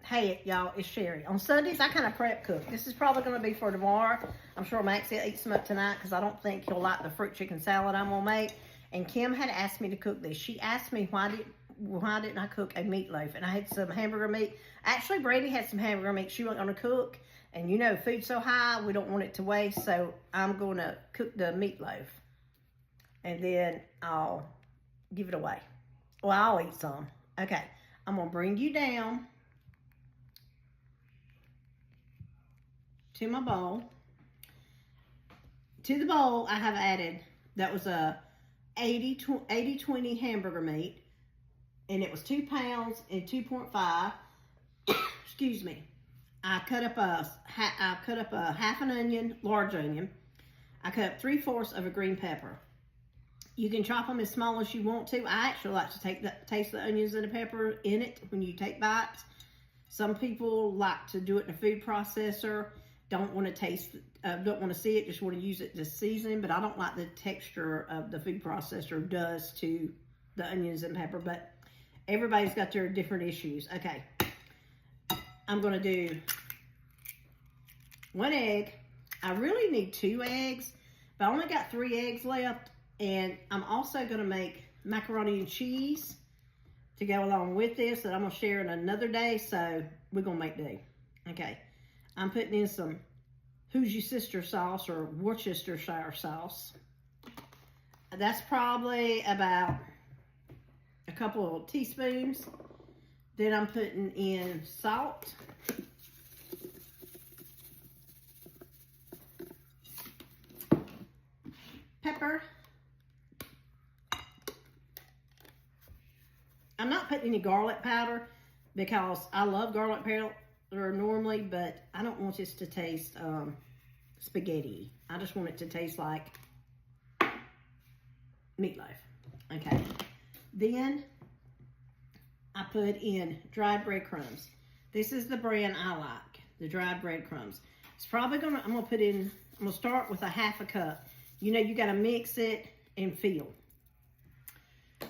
Hey, y'all, it's Sherry. On Sundays, I kind of prep cook. This is probably going to be for tomorrow. I'm sure Max will eat some up tonight because I don't think he'll like the fruit chicken salad I'm going to make. And Kim had asked me to cook this. She asked me why didn't I cook a meatloaf? And I had some hamburger meat. Actually, Brandy had some hamburger meat she wasn't going to cook. And you know, food's so high, we don't want it to waste. So I'm going to cook the meatloaf. And then I'll give it away. Well, I'll eat some. Okay, I'm going to bring you down to my bowl. To the bowl, I have added, that was a 80-20 hamburger meat, and it was 2 pounds and 2.5. Excuse me. I cut up a half an onion, large onion. I cut up 3/4 of a green pepper. You can chop them as small as you want to. I actually like to taste the onions and the pepper in it when you take bites. Some people like to do it in a food processor. Don't want to don't want to see it, just want to use it to season. But I don't like the texture of the food processor does to the onions and pepper. But everybody's got their different issues. Okay, I'm going to do 1 egg. I really need 2 eggs, but I only got 3 eggs left. And I'm also going to make macaroni and cheese to go along with this that I'm going to share in another day. So we're going to make do. Okay. I'm putting in some Who's Your Sister sauce or Worcestershire sauce. That's probably about a couple of teaspoons. Then I'm putting in salt. Pepper. I'm not putting any garlic powder because I love garlic powder normally, but I don't want this to taste spaghetti. I just want it to taste like meatloaf. Okay. Then I put in dried breadcrumbs. This is the brand I like, the dried breadcrumbs. It's probably I'm gonna start with a 1/2 cup. You know, you gotta mix it and feel.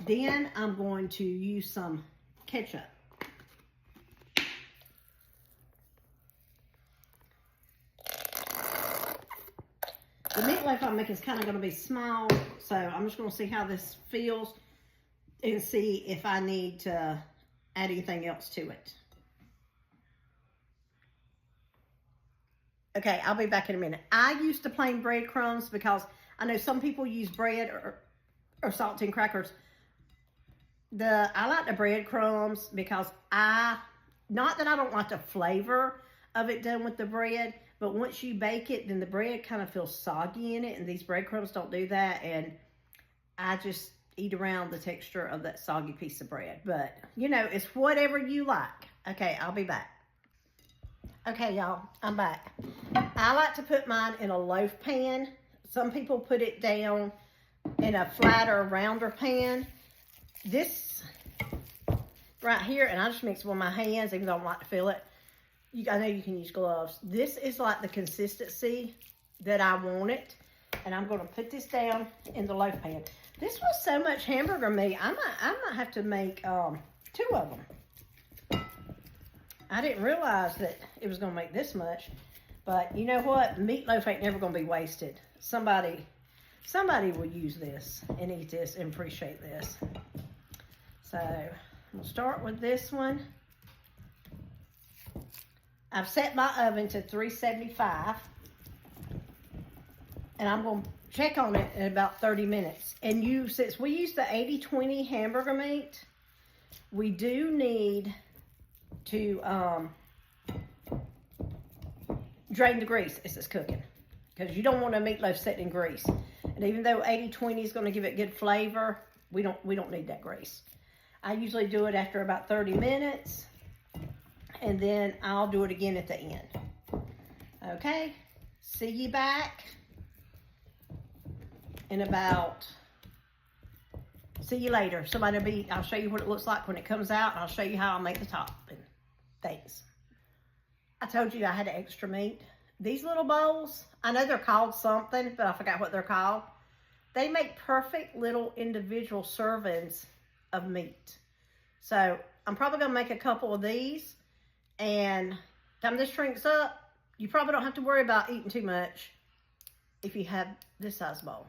Then I'm going to use some ketchup. The meatloaf I'm making is kind of going to be small, so I'm just going to see how this feels and see if I need to add anything else to it. Okay, I'll be back in a minute. I use the plain breadcrumbs because I know some people use bread or saltine crackers. I like the breadcrumbs because not that I don't like the flavor of it done with the bread, but once you bake it, then the bread kind of feels soggy in it, and these breadcrumbs don't do that, and I just eat around the texture of that soggy piece of bread. But, you know, it's whatever you like. Okay, I'll be back. Okay, y'all, I'm back. I like to put mine in a loaf pan. Some people put it down in a flatter, rounder pan. This right here, and I just mix it with my hands, even though I don't like to feel it. I know you can use gloves. This is like the consistency that I want it. And I'm going to put this down in the loaf pan. This was so much hamburger meat. I might have to make 2 of them. I didn't realize that it was going to make this much. But you know what? Meatloaf ain't never going to be wasted. Somebody will use this and eat this and appreciate this. So we'll start with this one. I've set my oven to 375, and I'm going to check on it in about 30 minutes. And since we use the 80-20 hamburger meat, we do need to drain the grease as it's cooking, because you don't want a meatloaf sitting in grease. And even though 80-20 is going to give it good flavor, we don't need that grease. I usually do it after about 30 minutes. And then I'll do it again at the end. Okay, see you back in see you later. I'll show you what it looks like when it comes out, and I'll show you how I make the top. And thanks. I told you I had extra meat. These little bowls, I know they're called something, but I forgot what they're called. They make perfect little individual servings of meat. So I'm probably gonna make a couple of these And time this shrinks up, you probably don't have to worry about eating too much if you have this size bowl.